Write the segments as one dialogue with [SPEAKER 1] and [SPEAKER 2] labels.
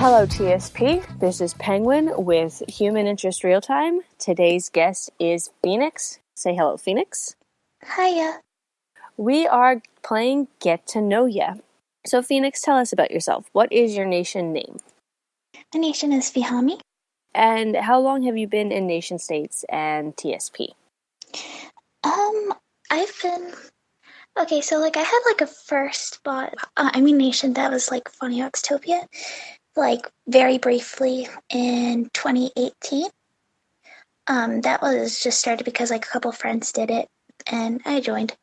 [SPEAKER 1] Hello, TSP. This is Penguin with Human Interest Real Time. Today's guest is Phoenix. Say hello, Phoenix.
[SPEAKER 2] Hiya.
[SPEAKER 1] We are playing Get to Know Ya. So, Phoenix, tell us about yourself. What is your nation name?
[SPEAKER 2] My nation is FiHami.
[SPEAKER 1] And how long have you been in nation states and TSP?
[SPEAKER 2] I've been... Okay, so, I had, a first nation that was, Funny Oxtopia, very briefly in 2018. That was just started because, a couple friends did it, and I joined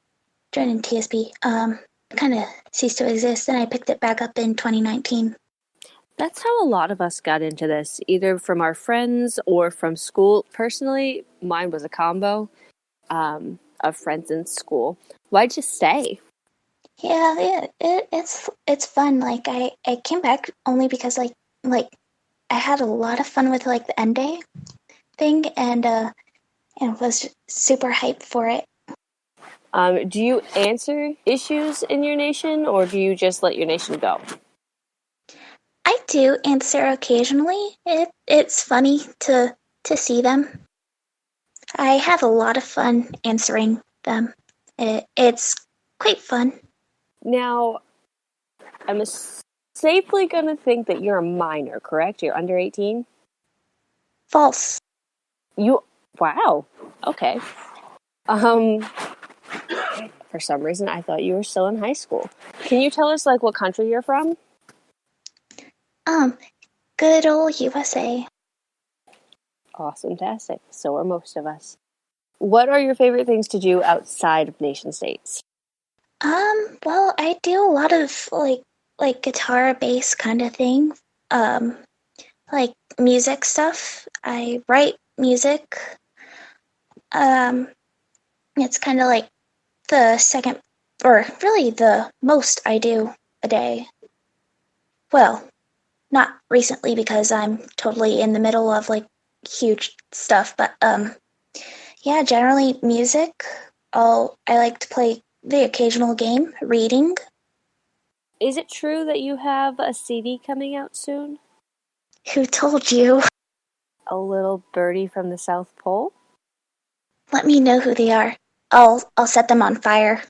[SPEAKER 2] in TSP. Kind of ceased to exist, and I picked it back up in 2019.
[SPEAKER 1] That's how a lot of us got into this, either from our friends or from school. Personally, mine was a combo of friends in school. Why'd you stay?
[SPEAKER 2] Yeah, it's fun. I came back only because I had a lot of fun with the end day thing, and was super hyped for it.
[SPEAKER 1] Do you answer issues in your nation, or do you just let your nation go?
[SPEAKER 2] I do answer occasionally. It's funny to see them. I have a lot of fun answering them. It's quite fun.
[SPEAKER 1] Now, I'm safely going to think that you're a minor, correct? You're under 18?
[SPEAKER 2] False.
[SPEAKER 1] Wow. Okay. For some reason, I thought you were still in high school. Can you tell us, what country you're from?
[SPEAKER 2] Good old USA.
[SPEAKER 1] Awesome-tastic. So are most of us. What are your favorite things to do outside of nation states?
[SPEAKER 2] Well, I do a lot of, guitar, bass kind of thing. Music stuff. I write music. It's kind of the second, or really the most I do a day. Well, not recently because I'm totally in the middle of huge stuff, but yeah, generally music. I like to play the occasional game, reading.
[SPEAKER 1] Is it true that you have a CD coming out soon?
[SPEAKER 2] Who told you?
[SPEAKER 1] A little birdie from the South Pole?
[SPEAKER 2] Let me know who they are. I'll set them on fire.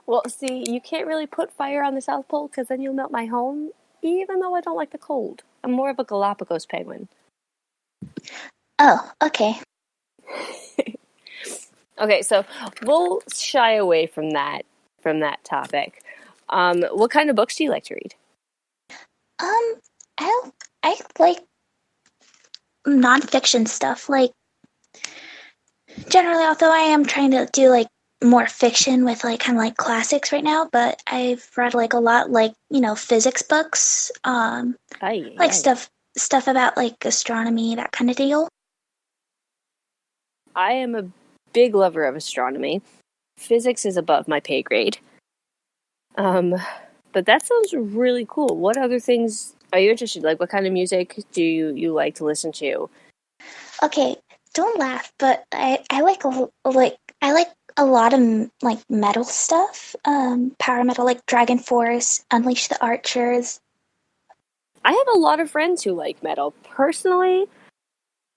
[SPEAKER 1] Well, see, you can't really put fire on the South Pole because then you'll melt my home, even though I don't like the cold. I'm more of a Galapagos penguin.
[SPEAKER 2] Oh, okay.
[SPEAKER 1] Okay, so we'll shy away from that topic. What kind of books do you like to read?
[SPEAKER 2] I like nonfiction stuff. Generally, although I am trying to do more fiction with kind of classics right now, but I've read a lot physics books, stuff about astronomy, that kind of deal.
[SPEAKER 1] I am a big lover of astronomy. Physics is above my pay grade. But that sounds really cool. What other things are you interested in? What kind of music do you like to listen to?
[SPEAKER 2] Okay, don't laugh, but I like a lot of metal stuff. Power metal, like Dragon Force, Unleash the Archers.
[SPEAKER 1] I have a lot of friends who like metal. Personally,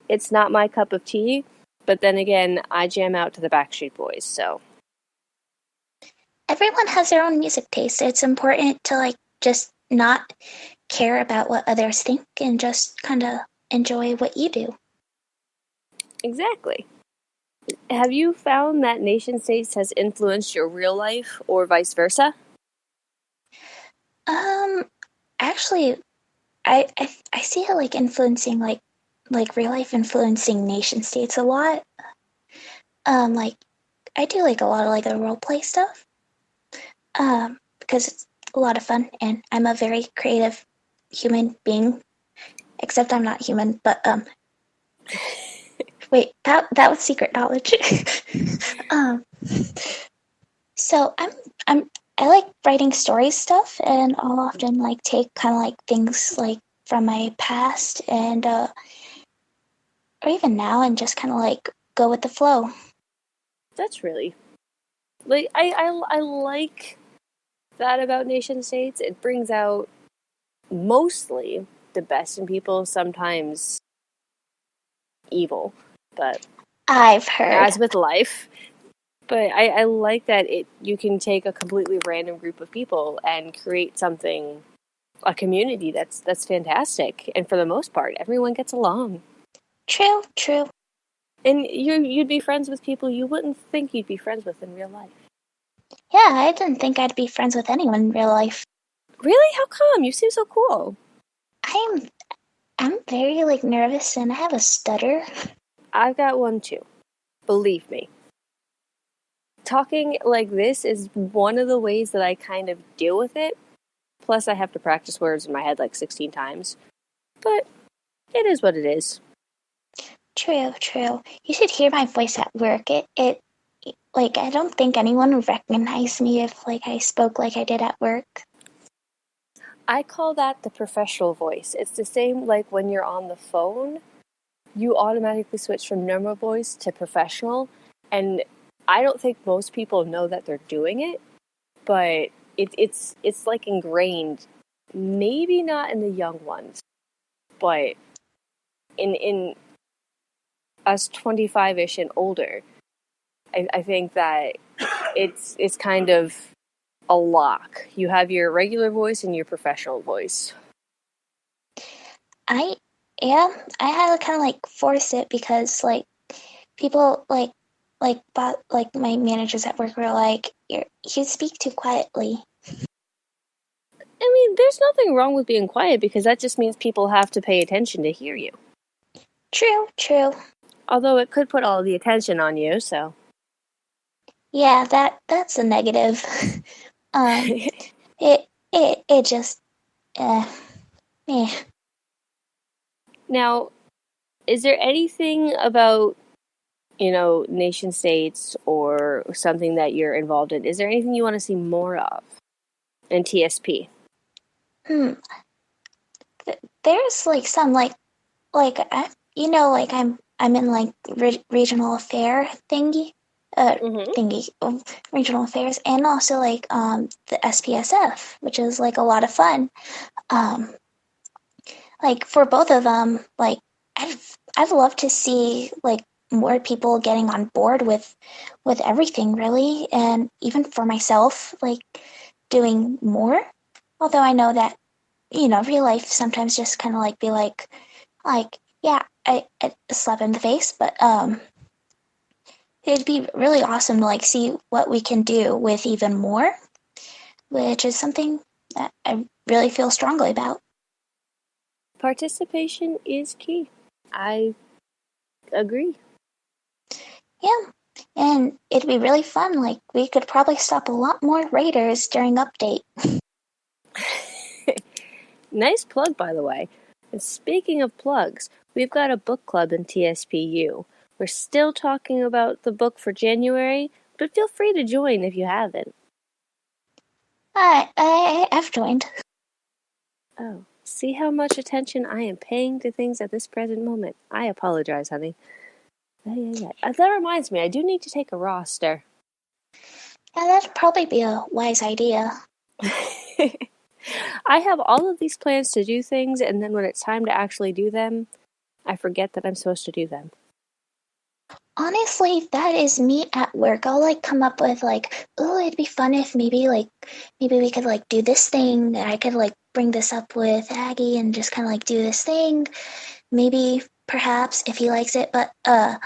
[SPEAKER 1] it's not my cup of tea, but then again, I jam out to the Backstreet Boys, so.
[SPEAKER 2] Everyone has their own music taste. It's important to just not care about what others think and just kind of enjoy what you do.
[SPEAKER 1] Exactly. Have you found that nation states has influenced your real life or vice versa?
[SPEAKER 2] Actually, I see it influencing real life influencing nation states a lot. I do a lot of the role play stuff. Because it's a lot of fun and I'm a very creative human being. Except I'm not human, but wait, that was secret knowledge. So I like writing story stuff, and I'll often take kind of things from my past and or even now, and just kind of go with the flow.
[SPEAKER 1] That's really I like that about nation states. It brings out mostly the best in people, sometimes evil, but
[SPEAKER 2] I've heard.
[SPEAKER 1] as with life. But I like that you can take a completely random group of people and create something, a community that's fantastic. And for the most part, everyone gets along.
[SPEAKER 2] True.
[SPEAKER 1] And you'd be friends with people you wouldn't think you'd be friends with in real life.
[SPEAKER 2] Yeah, I didn't think I'd be friends with anyone in real life.
[SPEAKER 1] Really? How come? You seem so cool.
[SPEAKER 2] I'm very nervous and I have a stutter.
[SPEAKER 1] I've got one too. Believe me. Talking like this is one of the ways that I kind of deal with it. Plus, I have to practice words in my head 16 times. But it is what it is.
[SPEAKER 2] True. You should hear my voice at work. It I don't think anyone would recognize me if I spoke like I did at work.
[SPEAKER 1] I call that the professional voice. It's the same when you're on the phone, you automatically switch from normal voice to professional. And I don't think most people know that they're doing it, but it's ingrained. Maybe not in the young ones, but in us 25-ish and older, I think that it's kind of a lock. You have your regular voice and your professional voice.
[SPEAKER 2] I had to kind of force it because people my managers at work were you speak too quietly.
[SPEAKER 1] I mean, there's nothing wrong with being quiet because that just means people have to pay attention to hear you.
[SPEAKER 2] True.
[SPEAKER 1] Although it could put all the attention on you, so.
[SPEAKER 2] Yeah, that's a negative. It just eh.
[SPEAKER 1] Now, is there anything about, nation states or something that you're involved in? Is there anything you want to see more of in TSP?
[SPEAKER 2] There's some I'm in regional affair thingy. Regional affairs, and also the SPSF, which is a lot of fun. For both of them, I've loved to see more people getting on board with everything really, and even for myself doing more. Although I know that real life sometimes just kind of be yeah, I slap in the face, but it'd be really awesome to see what we can do with even more, which is something that I really feel strongly about.
[SPEAKER 1] Participation is key. I agree.
[SPEAKER 2] Yeah, and it'd be really fun. We could probably stop a lot more raiders during update.
[SPEAKER 1] Nice plug, by the way. And speaking of plugs, we've got a book club in TSPU. We're still talking about the book for January, but feel free to join if you haven't.
[SPEAKER 2] I've joined.
[SPEAKER 1] Oh, see how much attention I am paying to things at this present moment. I apologize, honey. Yeah. That reminds me, I do need to take a roster.
[SPEAKER 2] Yeah, that'd probably be a wise idea.
[SPEAKER 1] I have all of these plans to do things, and then when it's time to actually do them, I forget that I'm supposed to do them.
[SPEAKER 2] Honestly, that is me at work. I'll come up with oh, it'd be fun if maybe we could do this thing. I could bring this up with Aggie and just kind of do this thing. Maybe perhaps if he likes it, but or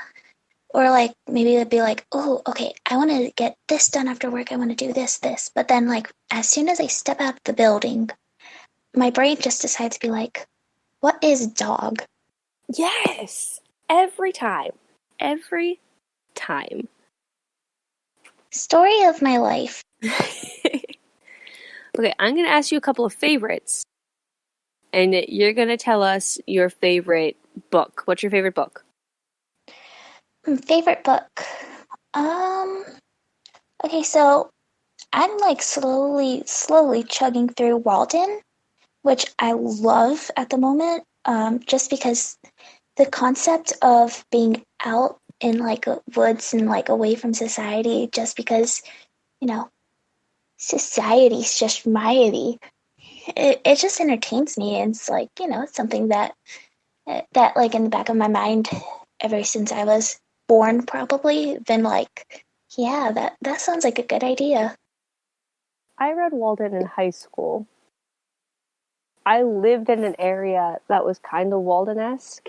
[SPEAKER 2] maybe it'd be oh, okay, I want to get this done after work. I want to do this. But then as soon as I step out of the building, my brain just decides to be what is dog?
[SPEAKER 1] Yes! Every time.
[SPEAKER 2] Story of my life.
[SPEAKER 1] Okay, I'm going to ask you a couple of favorites. And you're going to tell us your favorite book. What's your favorite book?
[SPEAKER 2] Favorite book? Okay, so I'm slowly chugging through Walden, which I love at the moment, just because the concept of being out in woods and away from society, just because society's just mighty. it just entertains me. And it's like, it's something that like in the back of my mind ever since I was born, probably been like, yeah, that sounds like a good idea.
[SPEAKER 1] I read Walden in high school. I lived in an area that was kind of Walden-esque.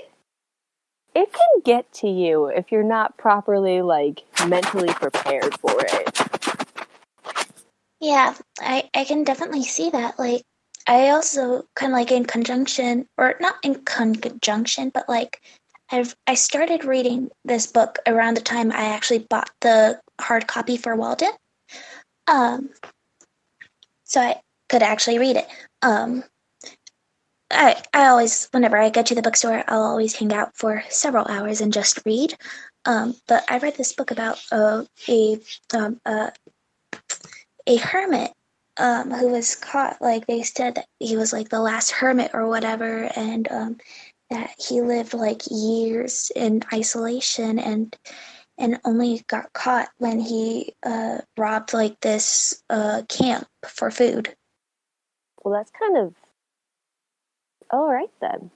[SPEAKER 1] It can get to you if you're not properly, like, mentally prepared for it.
[SPEAKER 2] Yeah, I can definitely see that. Like, I also kind of like in conjunction, or not in conjunction, but like, I started reading this book around the time I actually bought the hard copy for Walden. Um, so I could actually read it. I always, whenever I go to the bookstore, I'll always hang out for several hours and just read. But I read this book about um, a a hermit who was caught. Like they said that he was like the last hermit or whatever, and that he lived like years in isolation and only got caught when he robbed like this camp for food.
[SPEAKER 1] Well, that's kind of all right then.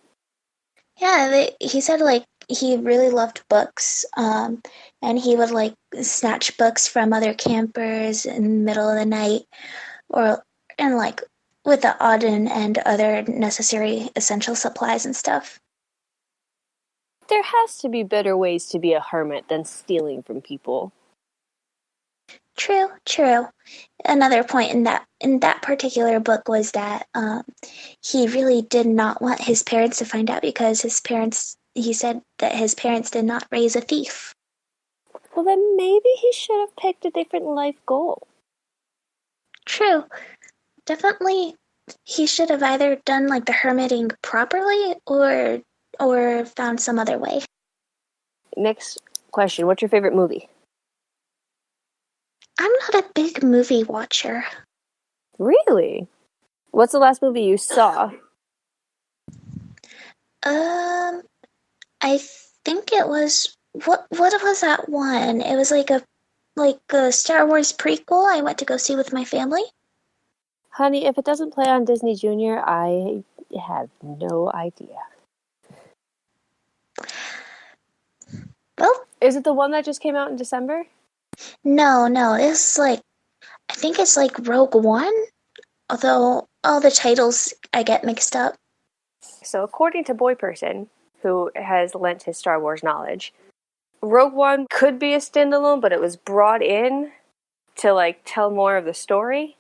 [SPEAKER 2] Yeah, he said like he really loved books, and he would like snatch books from other campers in the middle of the night, or and like with the Auden and other necessary essential supplies and stuff.
[SPEAKER 1] There has to be better ways to be a hermit than stealing from people.
[SPEAKER 2] True, true. Another point in that particular book was that he really did not want his parents to find out because he said that his parents did not raise a thief.
[SPEAKER 1] Well, then maybe he should have picked a different life goal.
[SPEAKER 2] True. Definitely he should have either done like the hermiting properly or found some other way.
[SPEAKER 1] Next question. What's your favorite movie?
[SPEAKER 2] I'm not a big movie watcher.
[SPEAKER 1] Really? What's the last movie you saw?
[SPEAKER 2] I think it was what was that one? It was like a Star Wars prequel I went to go see with my family.
[SPEAKER 1] Honey, if it doesn't play on Disney Junior, I have no idea.
[SPEAKER 2] Well,
[SPEAKER 1] Is it the one that just came out in December?
[SPEAKER 2] no, it's like I think it's like Rogue One, although all the titles I get mixed up.
[SPEAKER 1] So, according to Boy Person, who has lent his Star Wars knowledge, Rogue One could be a standalone, but it was brought in to like tell more of the story.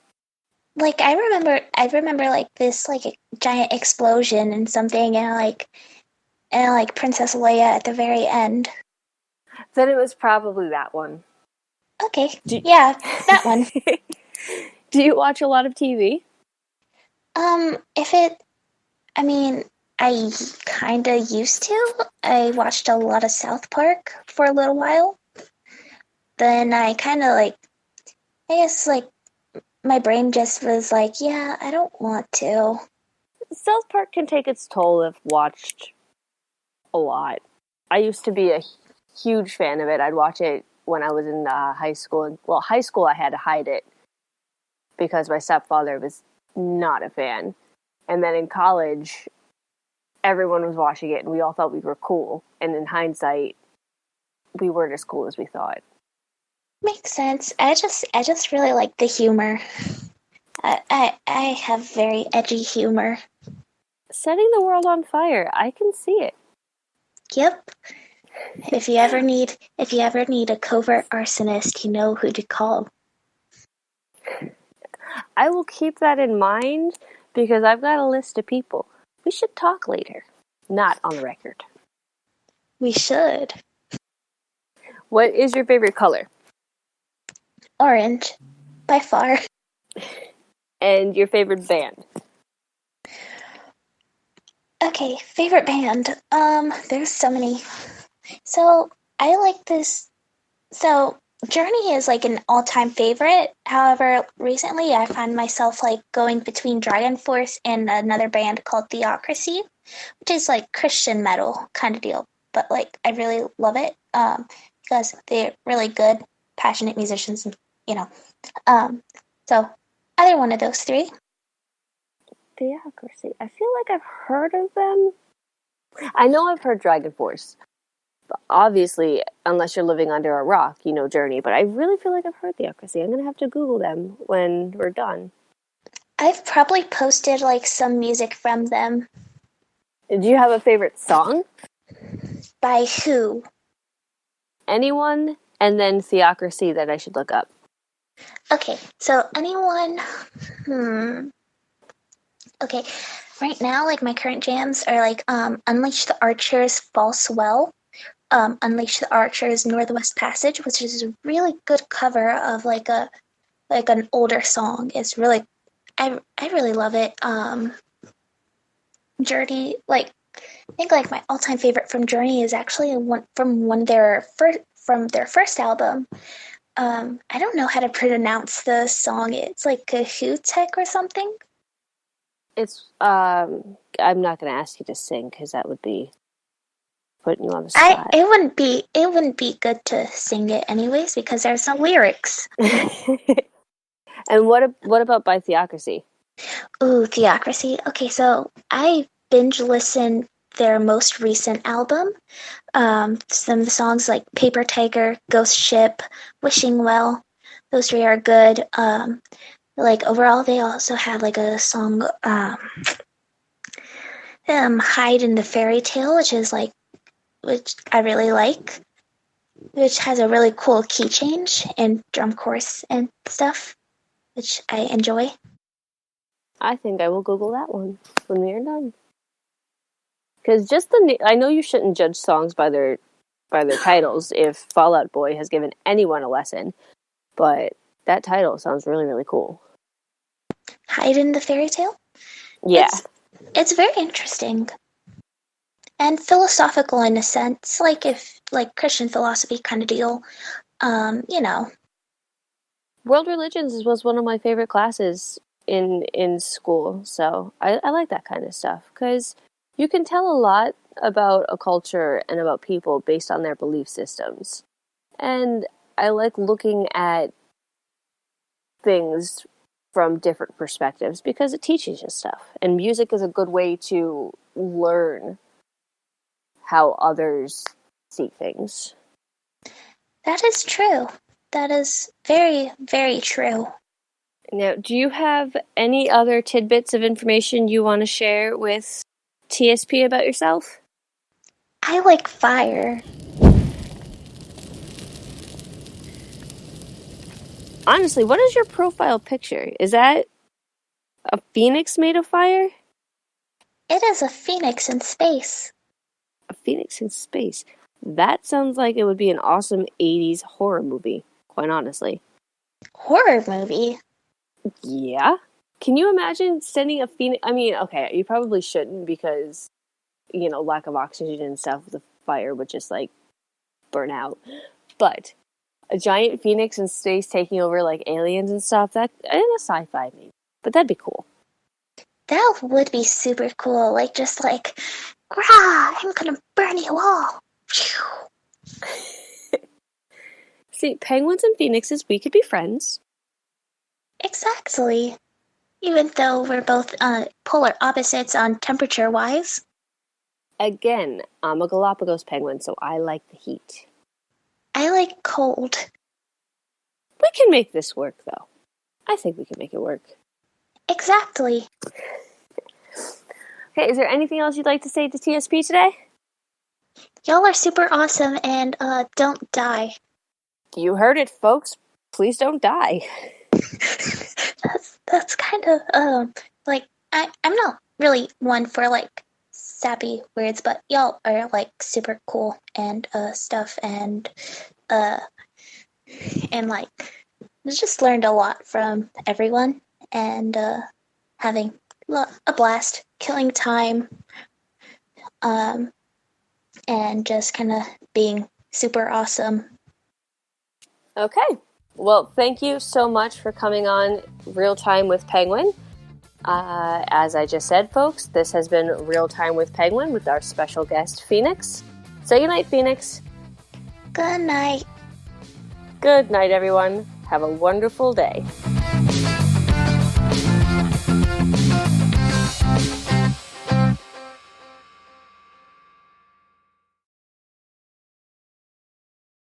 [SPEAKER 2] Like I remember like this like a giant explosion and something and like Princess Leia at the very end.
[SPEAKER 1] Then it was probably that one.
[SPEAKER 2] Okay, yeah, that one.
[SPEAKER 1] Do you watch a lot of TV?
[SPEAKER 2] If it, I mean, I kind of used to. I watched a lot of South Park for a little while. Then I kind of like, I guess like my brain just was like, yeah, I don't want to.
[SPEAKER 1] South Park can take its toll if watched a lot. I used to be a huge fan of it. I'd watch it when I was in high school. Well, high school I had to hide it because my stepfather was not a fan. And then in college, everyone was watching it and we all thought we were cool. And in hindsight, we weren't as cool as we thought.
[SPEAKER 2] Makes sense. I just really like the humor. I have very edgy humor.
[SPEAKER 1] Setting the world on fire, I can see it.
[SPEAKER 2] Yep. If you ever need a covert arsonist, you know who to call.
[SPEAKER 1] I will keep that in mind because I've got a list of people. We should talk later. Not on the record.
[SPEAKER 2] We should.
[SPEAKER 1] What is your favorite color?
[SPEAKER 2] Orange. By far.
[SPEAKER 1] And your favorite band?
[SPEAKER 2] Okay, favorite band. There's so many. So I like this. So Journey is like an all-time favorite. However, recently I found myself like going between Dragon Force and another band called Theocracy, which is like Christian metal kind of deal. But like I really love it because they're really good, passionate musicians, you know. So either one of those three.
[SPEAKER 1] Theocracy. I feel like I've heard of them. I know I've heard Dragon Force. But obviously, unless you're living under a rock, you know Journey. But I really feel like I've heard Theocracy. I'm going to have to Google them when we're done.
[SPEAKER 2] I've probably posted like some music from them.
[SPEAKER 1] Do you have a favorite song?
[SPEAKER 2] By who?
[SPEAKER 1] Anyone, and then Theocracy that I should look up.
[SPEAKER 2] Okay, so anyone... Okay, right now, like, my current jams are, like, Unleash the Archers' False Well, Unleash the Archers' Northwest Passage, which is a really good cover of, like, an older song. It's really... I really love it. Journey, like, I think, like, my all-time favorite from Journey is actually from their first album. I don't know how to pronounce the song. It's like Kahutek or something.
[SPEAKER 1] It's I'm not going to ask you to sing because that would be putting you on the spot.
[SPEAKER 2] It wouldn't be good to sing it anyways because there's no lyrics.
[SPEAKER 1] And what about by Theocracy?
[SPEAKER 2] Ooh, Theocracy. Okay, so I binge listened their most recent album. Some of the songs like Paper Tiger, Ghost Ship, Wishing Well, those three are good. Like overall, they also have like a song, Hide in the Fairy Tale, which I really like, which has a really cool key change and drum chorus and stuff, which I enjoy.
[SPEAKER 1] I think I will Google that one when we are done. Because I know you shouldn't judge songs by their titles if Fall Out Boy has given anyone a lesson, but that title sounds really, really cool.
[SPEAKER 2] Hide in the Fairy Tale?
[SPEAKER 1] Yeah.
[SPEAKER 2] It's very interesting. And philosophical in a sense, like Christian philosophy kind of deal. You know.
[SPEAKER 1] World Religions was one of my favorite classes in school, so I like that kind of stuff because you can tell a lot about a culture and about people based on their belief systems. And I like looking at things from different perspectives because it teaches you stuff. And music is a good way to learn how others see things.
[SPEAKER 2] That is true. That is very, very true.
[SPEAKER 1] Now, do you have any other tidbits of information you want to share with TSP about yourself?
[SPEAKER 2] I like fire.
[SPEAKER 1] Honestly, what is your profile picture? Is that a phoenix made of fire?
[SPEAKER 2] It is a phoenix in space.
[SPEAKER 1] A phoenix in space. That sounds like it would be an awesome 80s horror movie, quite honestly.
[SPEAKER 2] Horror movie?
[SPEAKER 1] Yeah. Can you imagine sending a phoenix? I mean, okay, you probably shouldn't because, lack of oxygen and stuff, the fire would just, burn out. But a giant phoenix in space taking over, aliens and stuff, that, in a sci-fi maybe. But that'd be cool.
[SPEAKER 2] That would be super cool. I'm gonna burn you all.
[SPEAKER 1] See, penguins and phoenixes, we could be friends.
[SPEAKER 2] Exactly. Even though we're both polar opposites on temperature-wise.
[SPEAKER 1] Again, I'm a Galapagos penguin, so I like the heat.
[SPEAKER 2] I like cold.
[SPEAKER 1] We can make this work, though. I think we can make it work.
[SPEAKER 2] Exactly.
[SPEAKER 1] Okay, is there anything else you'd like to say to TSP today?
[SPEAKER 2] Y'all are super awesome, and don't die.
[SPEAKER 1] You heard it, folks. Please don't die.
[SPEAKER 2] That's kind of I'm not really one for sappy words, but y'all are super cool and stuff and just learned a lot from everyone and having a blast, killing time, and just kind of being super awesome.
[SPEAKER 1] Okay. Well, thank you so much for coming on Real Time with Penguin. As I just said, folks, this has been Real Time with Penguin with our special guest, Phoenix. Say goodnight, Phoenix.
[SPEAKER 2] Good night.
[SPEAKER 1] Good night, everyone. Have a wonderful day.